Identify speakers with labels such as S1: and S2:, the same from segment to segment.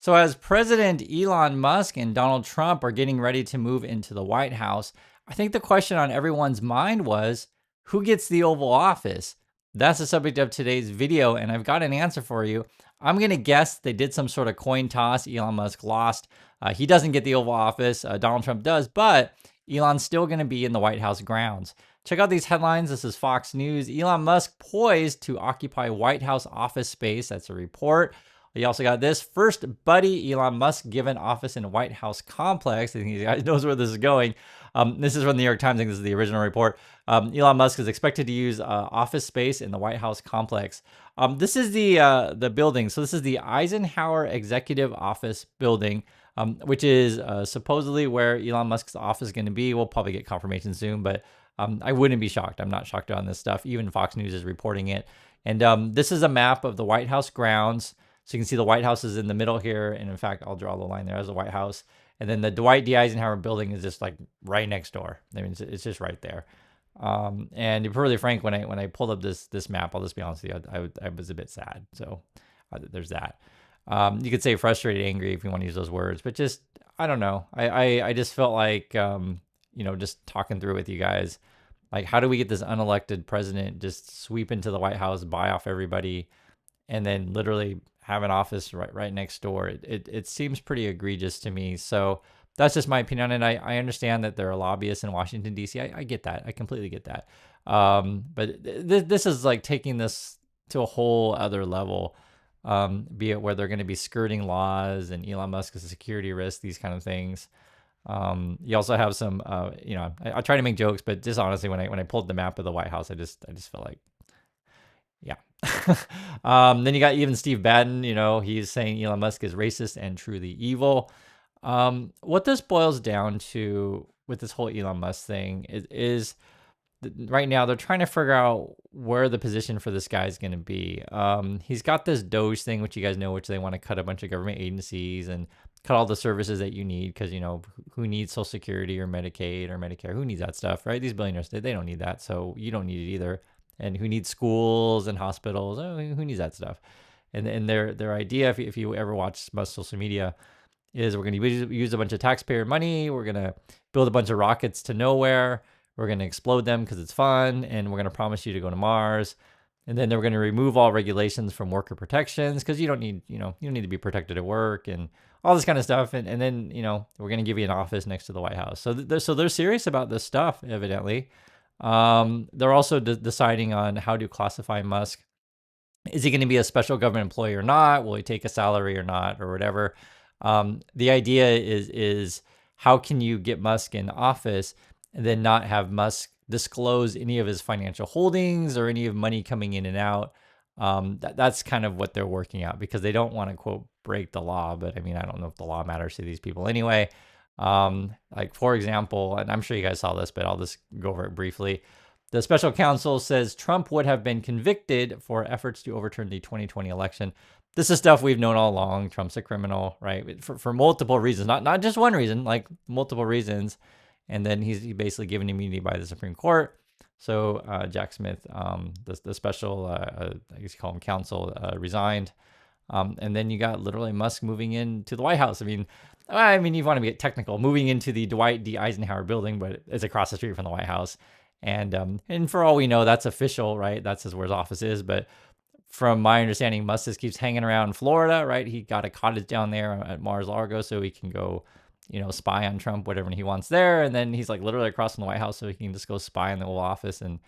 S1: So, as President Elon Musk and Donald Trump are getting ready to move into the White House, I think the question on everyone's mind was, who gets the Oval Office? That's the subject of today's video, and I've got an answer for you. I'm going to guess they did some sort of coin toss. Elon Musk lost. He doesn't get the Oval Office. Donald Trump does, but Elon's still going to be in the White House grounds. Check out these headlines. This is Fox News. Elon Musk poised to occupy White House office space. That's a report. You also got this. First buddy Elon Musk given office in White House complex. I think he knows where this is going. This is from the New York Times. I think this is the original report. Elon Musk is expected to use office space in the White House complex. This is the building. So this is the Eisenhower Executive Office building, which is supposedly where Elon Musk's office is going to be. We'll probably get confirmation soon, but I wouldn't be shocked. I'm not shocked on this stuff. Even Fox News is reporting it. And this is a map of the White House grounds. So you can see the White House is in the middle here. And in fact, I'll draw the line there as the White House. And then the Dwight D. Eisenhower building is just like right next door. I mean, it's just right there. And to be really frank, when I pulled up this map, I'll just be honest with you, I was a bit sad. So there's that. You could say frustrated, angry if you want to use those words, but just, I don't know. I just felt like, just talking through with you guys, like, how do we get this unelected president just sweep into the White House, buy off everybody, and then literally have an office right next door? It seems pretty egregious to me. So that's just my opinion. And I understand that there are lobbyists in Washington, D.C. I get that. I completely get that. But this is like taking this to a whole other level, be it where they're going to be skirting laws and Elon Musk is a security risk, these kind of things. You also have some, I try to make jokes, but just honestly, when I pulled the map of the White House, I just felt like, yeah. Then you got even Steve Bannon, he's saying Elon Musk is racist and truly evil. What this boils down to with this whole Elon Musk thing is right now they're trying to figure out where the position for this guy is going to be. He's got this Doge thing, which you guys know, which they want to cut a bunch of government agencies and cut all the services that you need, because who needs Social Security or Medicaid or Medicare? Who needs that stuff, right? These billionaires, they don't need that, so you don't need it either. And who needs schools and hospitals? Oh, who needs that stuff? And their idea, if you ever watch Musk social media, is we're going to use a bunch of taxpayer money. We're going to build a bunch of rockets to nowhere. We're going to explode them because it's fun, and we're going to promise you to go to Mars. And then they're going to remove all regulations from worker protections, because you don't need to be protected at work and all this kind of stuff. And then we're going to give you an office next to the White House. So they're serious about this stuff, evidently. They're also deciding on how to classify Musk. Is he going to be a special government employee or not? Will he take a salary or not, or whatever? The idea is how can you get Musk in office and then not have Musk disclose any of his financial holdings or any of money coming in and out? That's kind of what they're working out, because they don't want to, quote, break the law. But I mean, I don't know if the law matters to these people anyway. Like, for example, and I'm sure you guys saw this, but I'll just go over it briefly. The special counsel says Trump would have been convicted for efforts to overturn the 2020 election. This is stuff we've known all along. Trump's a criminal, right? For multiple reasons, not just one reason, like multiple reasons. And then he's basically given immunity by the Supreme Court. So Jack Smith, the special, I guess you call him counsel, resigned. And then you got literally Musk moving into the White House. I mean, you want to get technical, moving into the Dwight D. Eisenhower building, but it's across the street from the White House. And for all we know, that's official, right? That's where his office is. But from my understanding, Musk just keeps hanging around in Florida, right? He got a cottage down there at Mar-a-Lago so he can go, spy on Trump, whatever he wants there. And then he's like literally across from the White House so he can just go spy in the Oval Office. And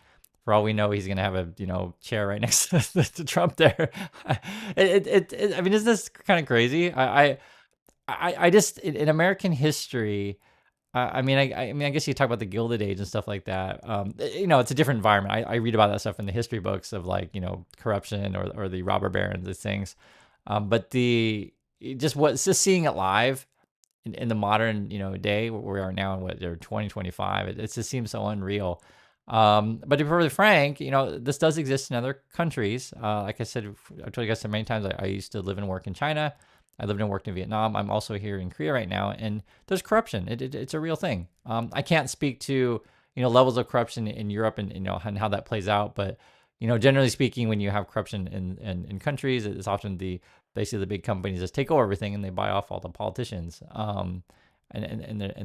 S1: for all we know, he's going to have a, chair right next to Trump there. I mean, is this kind of crazy? I just, in American history, I mean, I guess you talk about the Gilded Age and stuff like that. It's a different environment. I read about that stuff in the history books of corruption or the robber barons, these things. But just seeing it live in the modern, day where we are now in what they're 2025, it just seems so unreal. But to be perfectly frank, this does exist in other countries. Like I said, I've told you guys so many times, I used to live and work in China. I lived and worked in Vietnam. I'm also here in Korea right now, and there's corruption. It's a real thing. I can't speak to levels of corruption in Europe and how that plays out, but generally speaking, when you have corruption in countries, it's often the basically the big companies just take over everything and they buy off all the politicians. And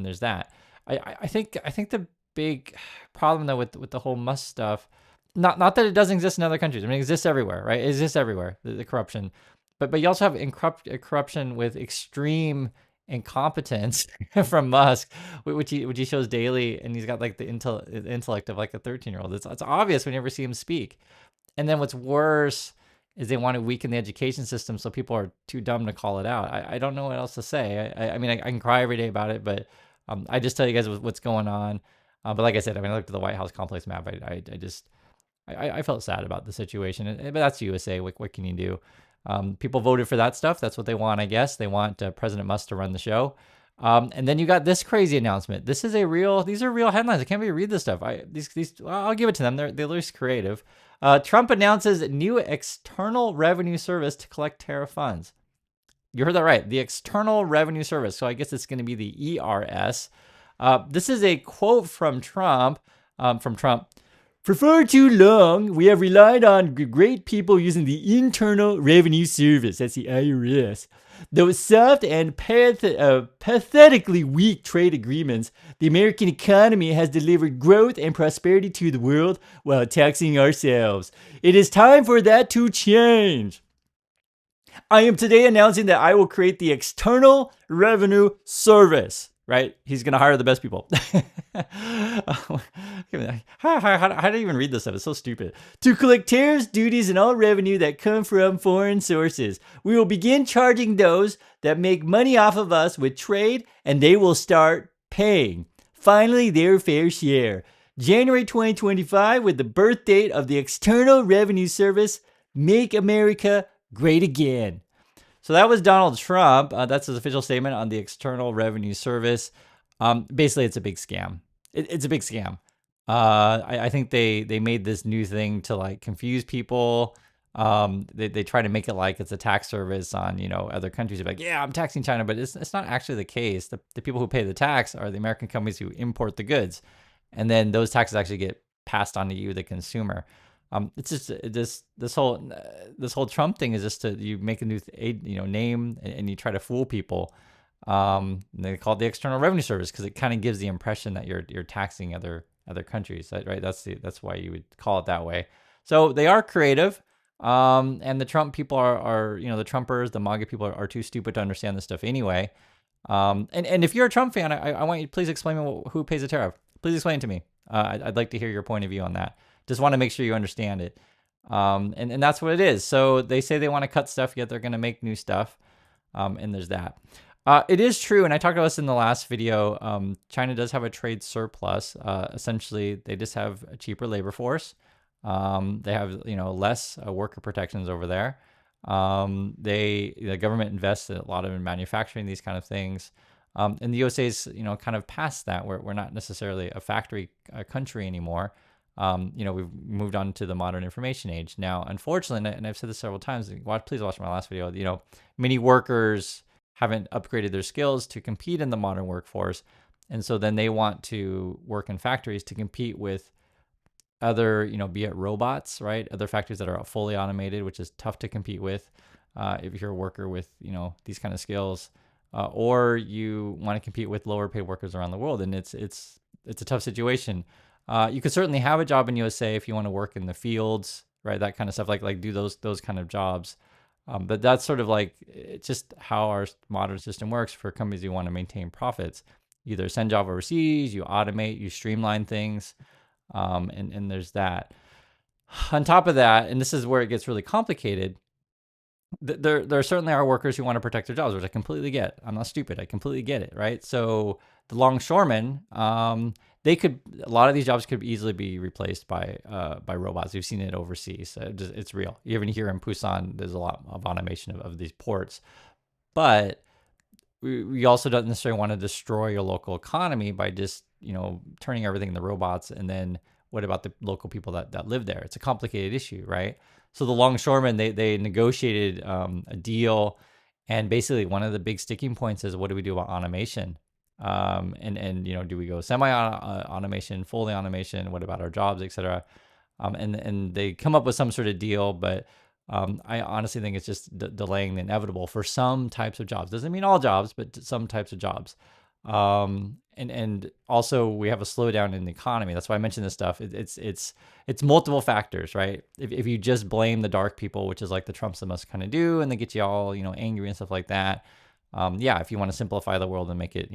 S1: there's that. I think the big problem though with the whole Musk stuff, not that it doesn't exist in other countries. I mean, it exists everywhere, right? It exists everywhere, the corruption. But you also have corruption with extreme incompetence from Musk, which he shows daily, and he's got like the intellect of like a 13-year-old. It's obvious when you ever see him speak. And then what's worse is they want to weaken the education system so people are too dumb to call it out. I don't know what else to say. I mean, I can cry every day about it, but I just tell you guys what's going on. But like I said, I mean, I looked at the White House complex map. I felt sad about the situation. But that's USA. What can you do? People voted for that stuff. That's what they want, I guess. They want President Musk to run the show. And then you got this crazy announcement. These are real headlines. I can't believe read this stuff. I'll give it to them. They're at least creative. Trump announces new external revenue service to collect tariff funds. You heard that right. The External Revenue Service. So I guess it's going to be the ERS. This is a quote from Trump. For far too long, we have relied on great people using the Internal Revenue Service, that's the IRS. Those soft and pathetically weak trade agreements, the American economy has delivered growth and prosperity to the world while taxing ourselves. It is time for that to change. I am today announcing that I will create the External Revenue Service. Right? He's going to hire the best people. How do you even read this stuff? It's so stupid. To collect tariffs, duties, and all revenue that come from foreign sources. We will begin charging those that make money off of us with trade, and they will start paying. Finally, their fair share. January 2025, with the birth date of the External Revenue Service, make America great again. So that was Donald Trump. That's his official statement on the External Revenue Service. Basically, it's a big scam. It's a big scam. I think they made this new thing to like confuse people. They try to make it like it's a tax service on other countries. They're like, yeah, I'm taxing China, but it's not actually the case. The people who pay the tax are the American companies who import the goods, and then those taxes actually get passed on to you, the consumer. It's just this whole Trump thing is just you make a new name and you try to fool people. And they call it the External Revenue Service because it kind of gives the impression that you're taxing other countries, right? That's why you would call it that way. So they are creative, and the Trump people are the Trumpers, the MAGA people are too stupid to understand this stuff anyway. And if you're a Trump fan, I want you to please explain me who pays the tariff. Please explain it to me. I'd like to hear your point of view on that. Just want to make sure you understand it. And that's what it is. So they say they want to cut stuff, yet they're going to make new stuff. And there's that. It is true, and I talked about this in the last video, China does have a trade surplus. Essentially, they just have a cheaper labor force. They have less worker protections over there. The government invests a lot in manufacturing these kind of things. And the USA is kind of past that. We're not necessarily a factory country anymore. We've moved on to the modern information age now. Unfortunately, and I've said this several times, please watch my last video, many workers haven't upgraded their skills to compete in the modern workforce. And so then they want to work in factories to compete with other, be it robots, right? Other factories that are fully automated, which is tough to compete with if you're a worker with, these kind of skills. Or you want to compete with lower paid workers around the world. And it's a tough situation. You could certainly have a job in USA if you want to work in the fields, right? That kind of stuff, like do those kind of jobs. But that's sort of like, it's just how our modern system works for companies who want to maintain profits. You either send job overseas, you automate, you streamline things, and there's that. On top of that, and this is where it gets really complicated, there certainly are workers who want to protect their jobs, which I completely get. I'm not stupid. I completely get it, right? So the longshoremen, a lot of these jobs could easily be replaced by robots. We've seen it overseas. It's real. Even here in Busan, there's a lot of automation of these ports. But we also don't necessarily want to destroy your local economy by just, turning everything into robots. And then what about the local people that live there? It's a complicated issue, right? So the longshoremen, they negotiated a deal. And basically one of the big sticking points is, what do we do about automation? And do we go semi-automation, fully automation? What about our jobs, et cetera? And they come up with some sort of deal, but I honestly think it's just delaying the inevitable for some types of jobs. Doesn't mean all jobs, but some types of jobs. And also we have a slowdown in the economy. That's why I mentioned this stuff. It's multiple factors, right? If you just blame the dark people, which is like the Trumps and Musk kind of do, and they get you all angry and stuff like that. Yeah, if you want to simplify the world and make it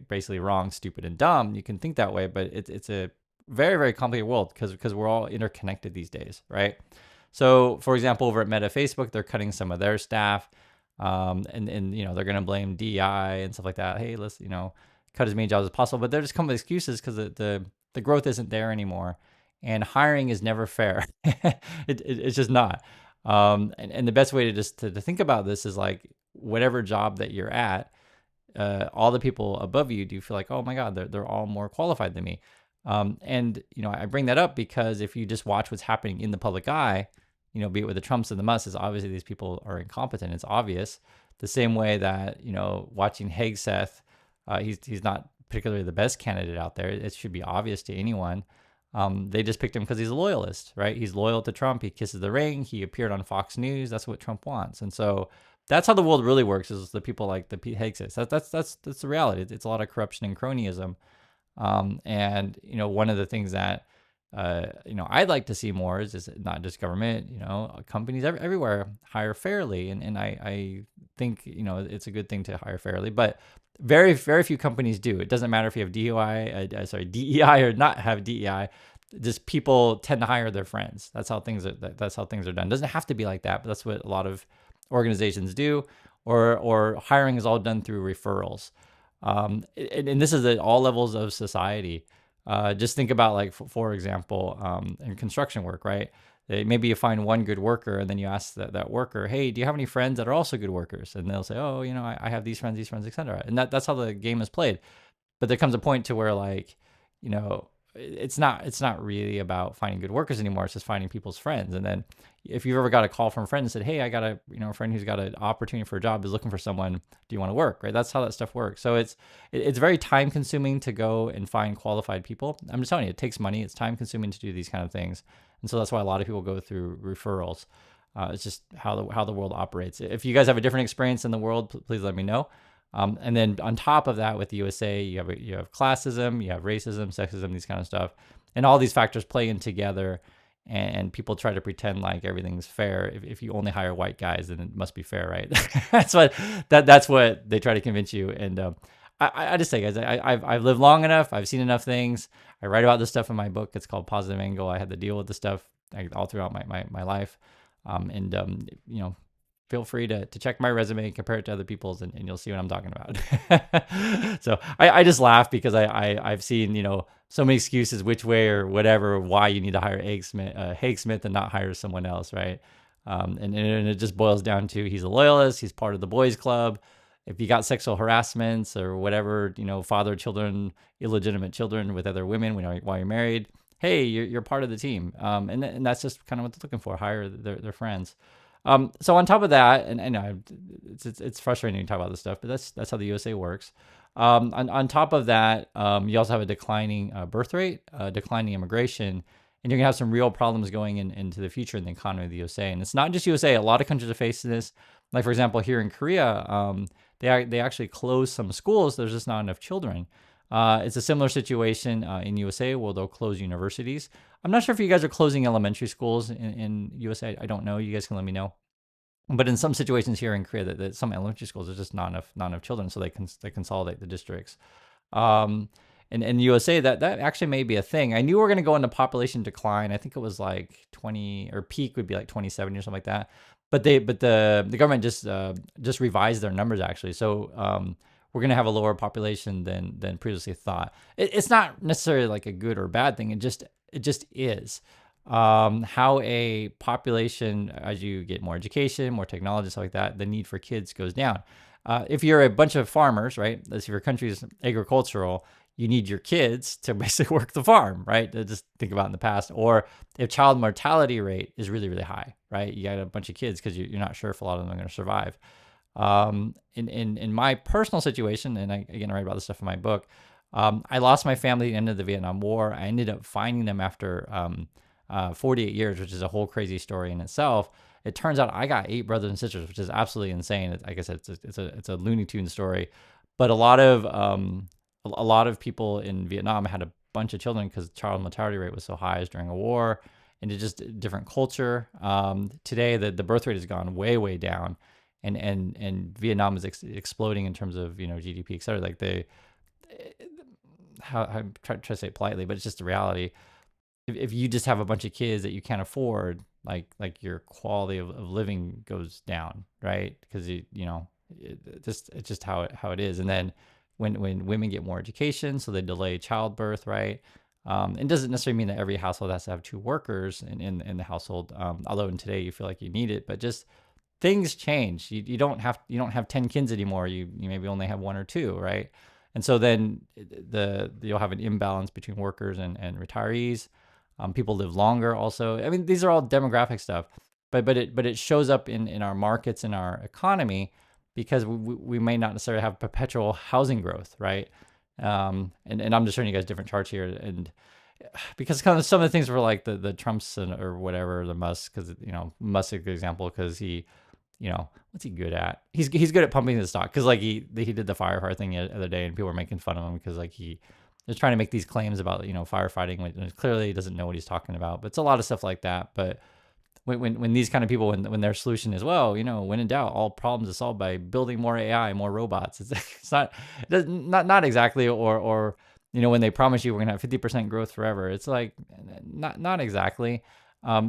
S1: basically wrong, stupid, and dumb, you can think that way. But it's a very, very complicated world because we're all interconnected these days, right? So, for example, over at Meta Facebook, they're cutting some of their staff, and they're going to blame DEI and stuff like that. Hey, let's cut as many jobs as possible, but they're just coming with excuses because the growth isn't there anymore, and hiring is never fair. It's just not. And the best way to just to think about this is like whatever job that you're at, all the people above you, do you feel like, oh my God, they're all more qualified than me? And I bring that up because if you just watch what's happening in the public eye, be it with the Trumps and the Musks, obviously these people are incompetent. It's obvious. The same way that watching Hegseth, he's not particularly the best candidate out there. It should be obvious to anyone. They just picked him because he's a loyalist, right? He's loyal to Trump. He kisses the ring. He appeared on Fox News. That's what Trump wants. And so that's how the world really works. Is the people like the Pete Hegseth. That's the reality. It's a lot of corruption and cronyism. And one of the things that I'd like to see more is not just government, companies everywhere hire fairly, and I think it's a good thing to hire fairly, but very, very few companies do. It doesn't matter if you have DEI or not have DEI. Just people tend to hire their friends. That's how things are. That's how things are done. It doesn't have to be like that, but that's what a lot of organizations do. Or hiring is all done through referrals. And this is at all levels of society. Just think about, like, for example, in construction work, right? Maybe you find one good worker, and then you ask that worker, hey, do you have any friends that are also good workers? And they'll say, oh, I have these friends, etc. And that's how the game is played. But there comes a point to where, like, it's not really about finding good workers anymore. It's just finding people's friends. And then if you've ever got a call from a friend and said, hey, I got a friend who's got an opportunity for a job, is looking for someone, do you want to work, right? That's how that stuff works. So it's very time consuming to go and find qualified people. I'm just telling you, it takes money. It's time consuming to do these kind of things. And so that's why a lot of people go through referrals. It's just how the world operates. If you guys have a different experience in the world, please let me know. And then on top of that, with the USA, you have classism, you have racism, sexism, these kind of stuff, and all these factors play in together. And people try to pretend like everything's fair. If you only hire white guys, then it must be fair, right? That's what they try to convince you. And I just say, guys, I've lived long enough. I've seen enough things. I write about this stuff in my book. It's called Positive Angle. I had to deal with this stuff all throughout my life. Feel free to check my resume and compare it to other people's, and you'll see what I'm talking about. So I just laugh because I've seen, so many excuses which way or whatever, why you need to hire Hague-Smith and not hire someone else, right? And it just boils down to he's a loyalist, he's part of the boys club. If you got sexual harassments or whatever, father children, illegitimate children with other women while you're married, hey, you're part of the team. And that's just kind of what they're looking for, hire their friends. So on top of that, and it's frustrating to talk about this stuff, but that's how the USA works. On top of that, you also have a declining birth rate, declining immigration, and you're gonna have some real problems going into the future in the economy of the USA. And it's not just USA; a lot of countries are facing this. Like, for example, here in Korea, they actually closed some schools. There's just not enough children. It's a similar situation in USA where they'll close universities. I'm not sure if you guys are closing elementary schools in USA. I don't know. You guys can let me know. But in some situations here in Korea, that some elementary schools, there's just not enough children, so they consolidate the districts. And in USA, that actually may be a thing. I knew we were going to go into population decline. I think it was like 20, or peak would be like 2070 or something like that. But the government just revised their numbers, actually. So we're going to have a lower population than previously thought. It's not necessarily like a good or bad thing. It just is. How a population, as you get more education, more technology, stuff like that, the need for kids goes down. If you're a bunch of farmers, right? If your country is agricultural, you need your kids to basically work the farm, right? Just think about in the past. Or if child mortality rate is really, really high, right? You got a bunch of kids because you're not sure if a lot of them are going to survive. In my personal situation, and I write about this stuff in my book, I lost my family at the end of the Vietnam War. I ended up finding them after 48 years, which is a whole crazy story in itself. It turns out I got 8 brothers and sisters, which is absolutely insane. Like I said, it's a Looney Tune story, but a lot of people in Vietnam had a bunch of children because child mortality rate was so high as during a war, and it's just a different culture. Today, the birth rate has gone way down, and Vietnam is exploding in terms of GDP, et cetera. Like how I'm trying to say it politely, but it's just the reality. If you just have a bunch of kids that you can't afford, like your quality of living goes down, right? Because it's just how it is. And then when women get more education, so they delay childbirth, right? It doesn't necessarily mean that every household has to have 2 workers in the household. Although in today you feel like you need it, but just things change. You don't have 10 kids anymore. You maybe only have 1 or 2, right? And so then you'll have an imbalance between workers and retirees. People live longer also. I mean, these are all demographic stuff, but it shows up in our markets, in our economy, because we may not necessarily have perpetual housing growth, right? And I'm just showing you guys different charts here, and because kind of some of the things were like the Trumps or whatever, the Musk, because Musk is a good example because he, what's he good at? He's good at pumping the stock, because like he did the firefighter thing the other day, and people were making fun of him because like he was trying to make these claims about firefighting, and clearly he doesn't know what he's talking about. But it's a lot of stuff like that. But when these kind of people, when their solution is, well, when in doubt, all problems are solved by building more AI, more robots. It's not exactly, or when they promise you we're gonna have 50% growth forever, it's like not exactly,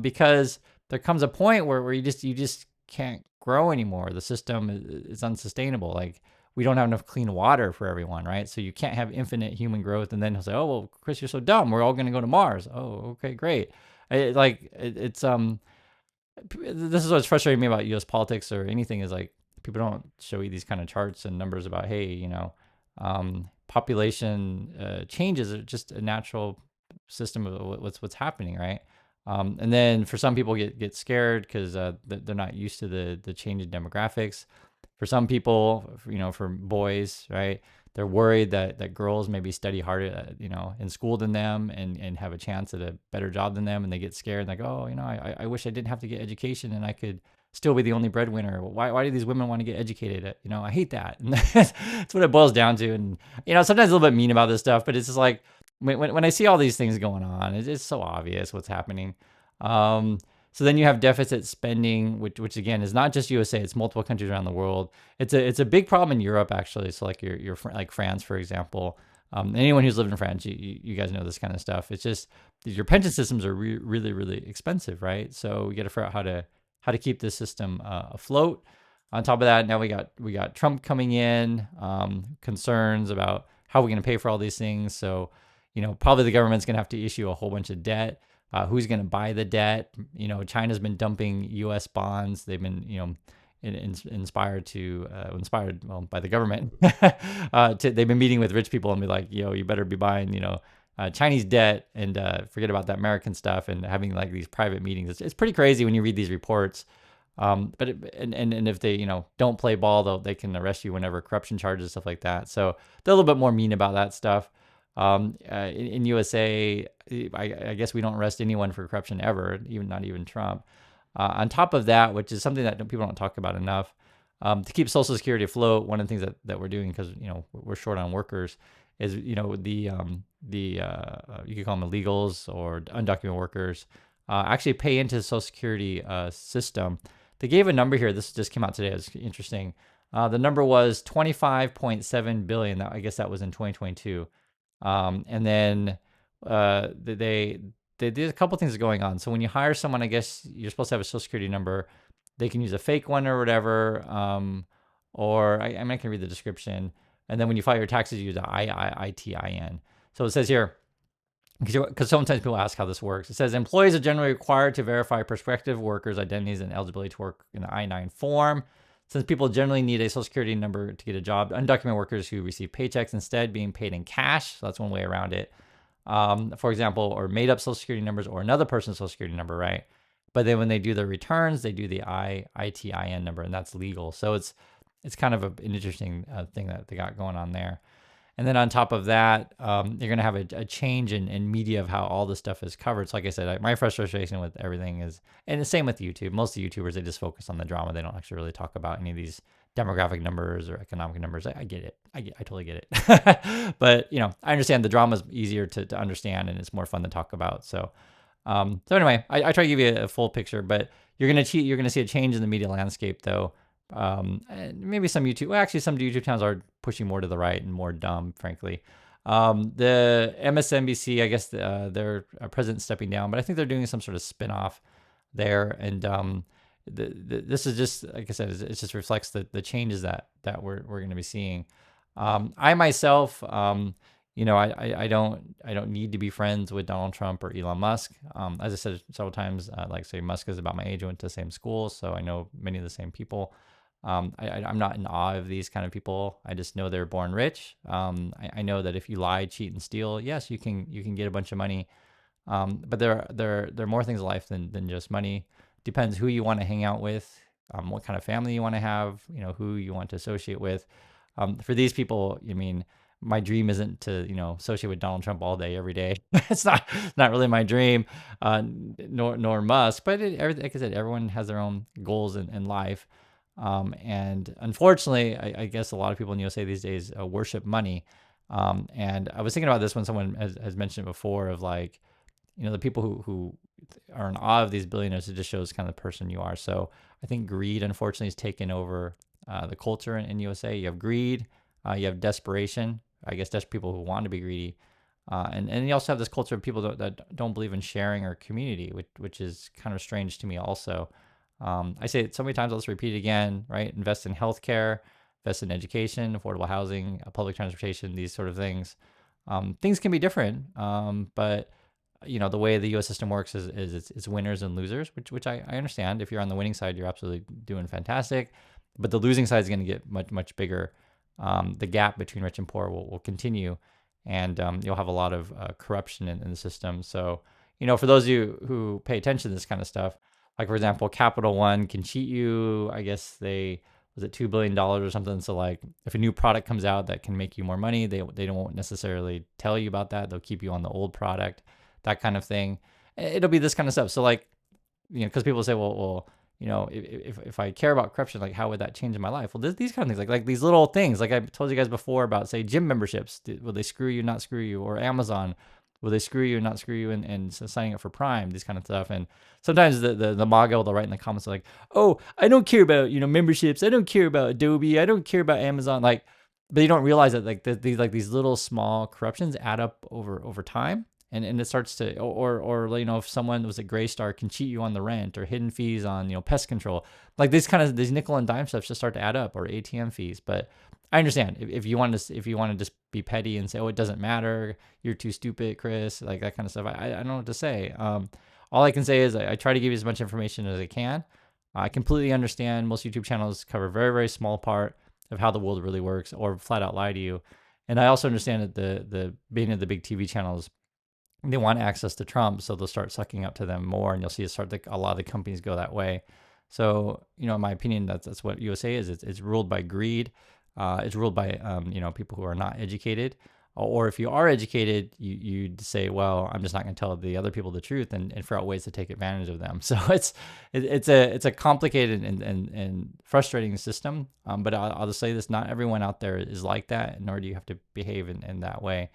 S1: because there comes a point where you just can't grow anymore. The system is unsustainable. Like we don't have enough clean water for everyone, right? So you can't have infinite human growth. And then he'll say, "Oh well, Chris, you're so dumb. We're all going to go to Mars." Oh, okay, great. It's this is what's frustrating me about U.S. politics or anything, is like people don't show you these kind of charts and numbers about, hey, population changes are just a natural system of what's happening, right? And then for some people get scared because they're not used to the change in demographics. For some people, for boys, right, they're worried that girls maybe study harder, in school than them, and have a chance at a better job than them, and they get scared, like, oh, I wish I didn't have to get education and I could still be the only breadwinner. Why do these women want to get educated? I hate that. And that's what it boils down to. And sometimes a little bit mean about this stuff, but it's just like when I see all these things going on, it's so obvious what's happening. So then you have deficit spending, which again is not just USA; it's multiple countries around the world. It's a big problem in Europe, actually. So like your like France, for example. Anyone who's lived in France, you guys know this kind of stuff. It's just your pension systems are really expensive, right? So we got to figure out how to keep this system afloat. On top of that, now we got Trump coming in, concerns about how we're going to pay for all these things. So probably the government's going to have to issue a whole bunch of debt. Who's going to buy the debt? China's been dumping U.S. bonds. They've been, inspired by the government. They've been meeting with rich people and be like, you better be buying, Chinese debt, and forget about that American stuff, and having like these private meetings. It's pretty crazy when you read these reports. But if they don't play ball, they can arrest you whenever, corruption charges, stuff like that. So they're a little bit more mean about that stuff. In USA, I guess we don't arrest anyone for corruption ever, not even Trump. On top of that, which is something that people don't talk about enough, to keep Social Security afloat, one of the things that we're doing, because we're short on workers, is you could call them illegals or undocumented workers, actually pay into the Social Security system. They gave a number here. This just came out today. It was interesting. The number was 25.7 billion. I guess that was in 2022. And then they did a couple things going on. So when you hire someone, I guess you're supposed to have a Social Security number. They can use a fake one or whatever. Or I'm not gonna read the description. And then when you file your taxes, you use an ITIN. So it says here, because sometimes people ask how this works. It says employees are generally required to verify prospective workers' identities and eligibility to work in the I-9 form. Since people generally need a Social Security number to get a job, undocumented workers who receive paychecks instead being paid in cash, so that's one way around it, for example, or made up Social Security numbers or another person's Social Security number, right? But then when they do their returns, they do the ITIN number, and that's legal. So it's kind of an interesting thing that they got going on there. And then on top of that, you're going to have a change in media of how all this stuff is covered. So like I said, my frustration with everything is, and the same with YouTube. Most of the YouTubers, they just focus on the drama. They don't actually really talk about any of these demographic numbers or economic numbers. I get it. I totally get it. But I understand the drama is easier to understand and it's more fun to talk about. So anyway, I try to give you a full picture, but you're gonna see a change in the media landscape though. And maybe some actually some YouTube channels are pushing more to the right and more dumb, frankly. The MSNBC, I guess their president's stepping down, but I think they're doing some sort of spin-off there. And this is just, like I said, it just reflects the changes that we're going to be seeing. I myself, I don't need to be friends with Donald Trump or Elon Musk. As I said several times, like say Musk is about my age, I went to the same school, so I know many of the same people. I'm not in awe of these kind of people. I just know they're born rich. I know that if you lie, cheat, and steal, yes, you can get a bunch of money. But there are more things in life than just money. Depends who you want to hang out with, what kind of family you want to have, who you want to associate with. For these people, my dream isn't to associate with Donald Trump all day every day. It's not really my dream, nor Musk. But like I said, everyone has their own goals in life. And unfortunately, I guess a lot of people in the USA these days worship money. And I was thinking about this when someone has mentioned it before of like, the people who are in awe of these billionaires, it just shows kind of the person you are. So I think greed, unfortunately, has taken over the culture in USA. You have greed, you have desperation. I guess that's people who want to be greedy. And you also have this culture of people that don't believe in sharing or community, which is kind of strange to me also. I say it so many times, I'll just repeat it again, right? Invest in healthcare, invest in education, affordable housing, public transportation, these sort of things. Things can be different, but the way the U.S. system works is it's winners and losers, which I understand. If you're on the winning side, you're absolutely doing fantastic, but the losing side is going to get much bigger. The gap between rich and poor will continue, and you'll have a lot of corruption in the system. So, for those of you who pay attention to this kind of stuff, like for example, Capital One can cheat you. I guess was it $2 billion or something. So like if a new product comes out that can make you more money, they don't necessarily tell you about that. They'll keep you on the old product, that kind of thing. It'll be this kind of stuff. So like, because people say, well, if I care about corruption, like how would that change in my life? Well, these kind of things, like these little things, like I told you guys before about say gym memberships, will they screw you, not screw you? Or Amazon, will they screw you, not screw you? And so signing up for Prime, these kind of stuff. And sometimes the MAGA will write in the comments like, oh, I don't care about, memberships. I don't care about Adobe. I don't care about Amazon. Like, but you don't realize that like these little small corruptions add up over time. And it starts to, or if someone was a Graystar can cheat you on the rent or hidden fees on, pest control, like these nickel and dime stuff just start to add up, or ATM fees. But I understand if you want to just be petty and say, oh, it doesn't matter, you're too stupid, Chris, like that kind of stuff. I don't know what to say. All I can say is I try to give you as much information as I can. I completely understand most YouTube channels cover a very, very small part of how the world really works, or flat out lie to you. And I also understand that the being of the big TV channels, they want access to Trump, so they'll start sucking up to them more, and you'll see a lot of the companies go that way. So, in my opinion, that's what USA is. It's ruled by greed. It's ruled by people who are not educated, or if you are educated, you'd say, well, I'm just not going to tell the other people the truth, and figure out ways to take advantage of them. So it's a complicated and frustrating system. But I'll just say this: not everyone out there is like that, nor do you have to behave in that way.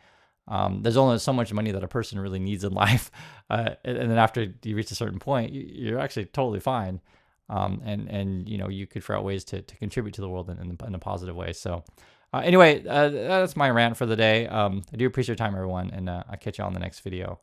S1: There's only so much money that a person really needs in life. And then after you reach a certain point, you're actually totally fine. And you could figure out ways to contribute to the world in a positive way. So anyway, that's my rant for the day. I do appreciate your time, everyone. And I'll catch you on the next video.